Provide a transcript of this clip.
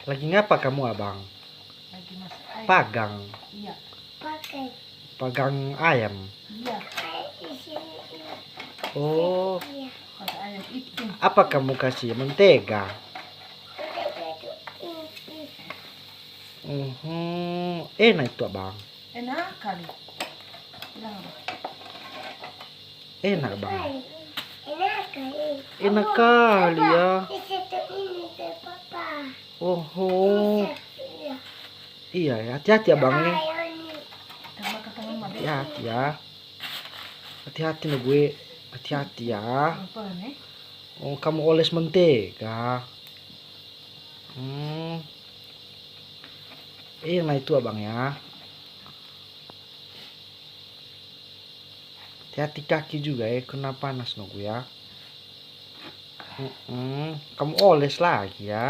Lagi ngapa kamu, Abang? Lagi masak ayam. Pagang. Iya. Pagang ayam. Iya. Oh, Masak ayam itu. apa kamu kasih? Mentega. Enak itu, Abang. Enak kali. Bilang apa? Enak, Bang. Enak kali ya. Oh, iya ya. Hati-hati ya, Bang. Kita makan sama mama. Hati-hati ya. Hati-hati nih gue. Hati-hati ya. Apa nih? Oh, kamu oles mentega. Enak itu, Abang ya. Hati-hati kaki juga ya, kena panas no gue ya. Kamu oles lagi ya.